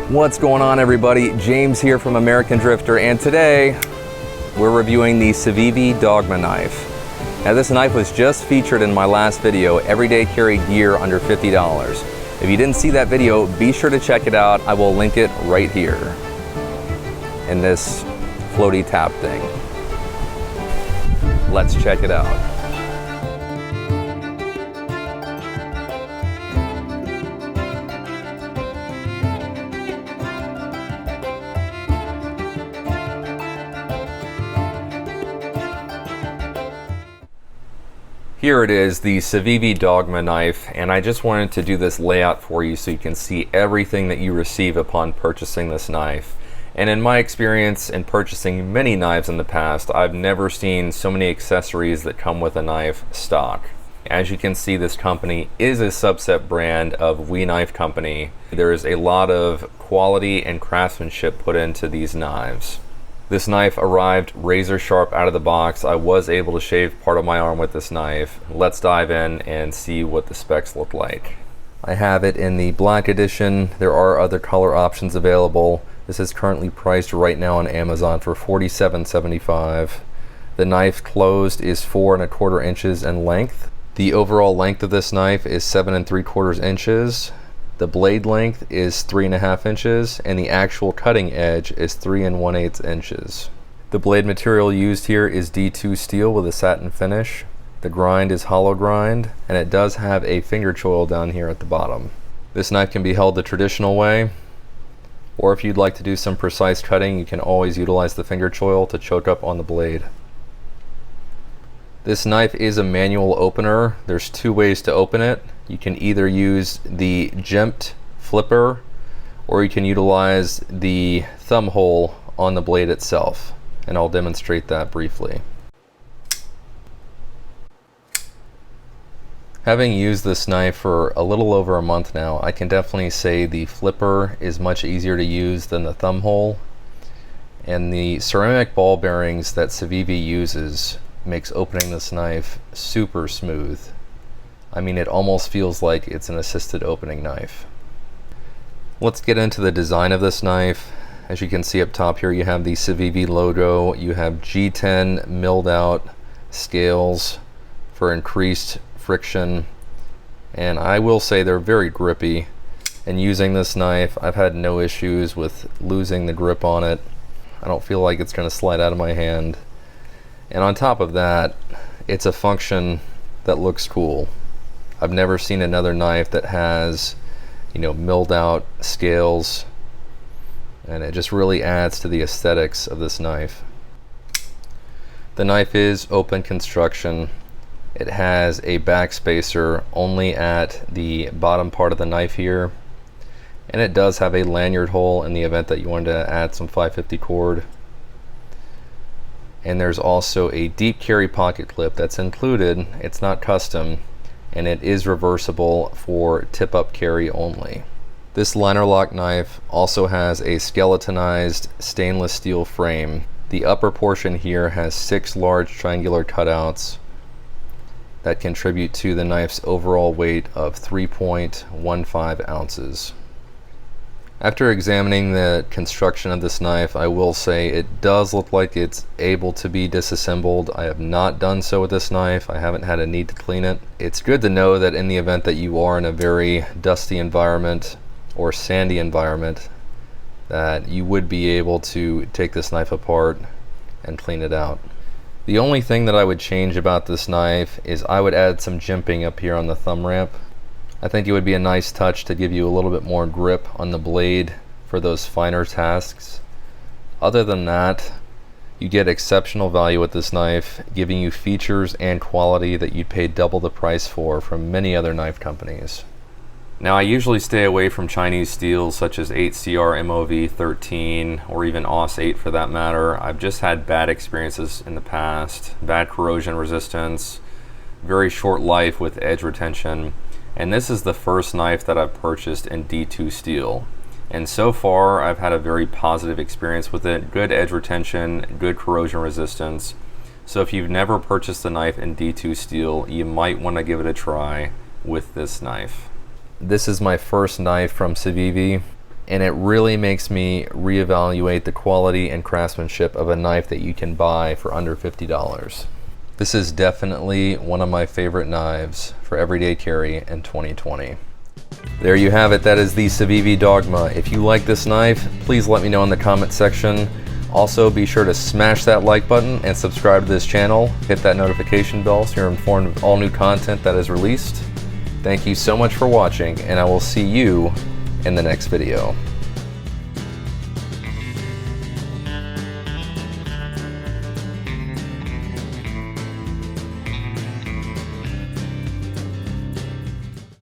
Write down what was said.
What's going on, everybody? James here from American Drifter, and today we're reviewing the Civivi Dogma knife. Now, this knife was just featured in my last video, Everyday Carry Gear Under $50. If you didn't see that video, be sure to check it out. I will link it right here in this floaty tap thing. Let's check it out. Here it is, the Civivi Dogma knife, and I just wanted to do this layout for you so you can see everything that you receive upon purchasing this knife. And in my experience in purchasing many knives in the past, I've never seen so many accessories that come with a knife stock. As you can see, this company is a subset brand of We Knife Company. There is a lot of quality and craftsmanship put into these knives. This knife arrived razor sharp out of the box. I was able to shave part of my arm with this knife. Let's dive in and see what the specs look like. I have it in the black edition. There are other color options available. This is currently priced right now on Amazon for $47.75. The knife closed is 4 1/4 inches in length. The overall length of this knife is 7 3/4 inches. The blade length is 3 1/2 inches, and the actual cutting edge is 3 1/8 inches. The blade material used here is D2 steel with a satin finish. The grind is hollow grind, and it does have a finger choil down here at the bottom. This knife can be held the traditional way, or if you'd like to do some precise cutting, you can always utilize the finger choil to choke up on the blade. This knife is a manual opener. There's 2 ways to open it. You can either use the jimped flipper, or you can utilize the thumb hole on the blade itself, and I'll demonstrate that briefly. Having used this knife for a little over a month now, I can definitely say the flipper is much easier to use than the thumb hole, and the ceramic ball bearings that Civivi uses makes opening this knife super smooth. I mean, it almost feels like it's an assisted opening knife. Let's get into the design of this knife. As you can see up top here, you have the Civivi logo. You have G10 milled out scales for increased friction, and I will say they're very grippy. And using this knife, I've had no issues with losing the grip on it. I don't feel like it's going to slide out of my hand. And on top of that, it's a function that looks cool. I've never seen another knife that has, milled out scales, and it just really adds to the aesthetics of this knife. The knife is open construction. It has a back spacer only at the bottom part of the knife here, and it does have a lanyard hole in the event that you wanted to add some 550 cord. And there's also a deep carry pocket clip that's included. It's not custom, and it is reversible for tip-up carry only. This liner lock knife also has a skeletonized stainless steel frame. The upper portion here has 6 large triangular cutouts that contribute to the knife's overall weight of 3.15 ounces. After examining the construction of this knife, I will say it does look like it's able to be disassembled. I have not done so with this knife. I haven't had a need to clean it. It's good to know that in the event that you are in a very dusty environment or sandy environment, that you would be able to take this knife apart and clean it out. The only thing that I would change about this knife is I would add some jimping up here on the thumb ramp. I think it would be a nice touch to give you a little bit more grip on the blade for those finer tasks. Other than that, you get exceptional value with this knife, giving you features and quality that you'd pay double the price for from many other knife companies. Now, I usually stay away from Chinese steels such as 8CR MOV 13 or even AUS 8 for that matter. I've just had bad experiences in the past, bad corrosion resistance, very short life with edge retention. And this is the first knife that I've purchased in D2 steel. And so far, I've had a very positive experience with it. Good edge retention, good corrosion resistance. So if you've never purchased a knife in D2 steel, you might want to give it a try with this knife. This is my first knife from Civivi. and it really makes me reevaluate the quality and craftsmanship of a knife that you can buy for under $50. This is definitely one of my favorite knives for everyday carry in 2020. There you have it. That is the Civivi Dogma. If you like this knife, please let me know in the comment section. Also, be sure to smash that like button and subscribe to this channel. Hit that notification bell so you're informed of all new content that is released. Thank you so much for watching, and I will see you in the next video.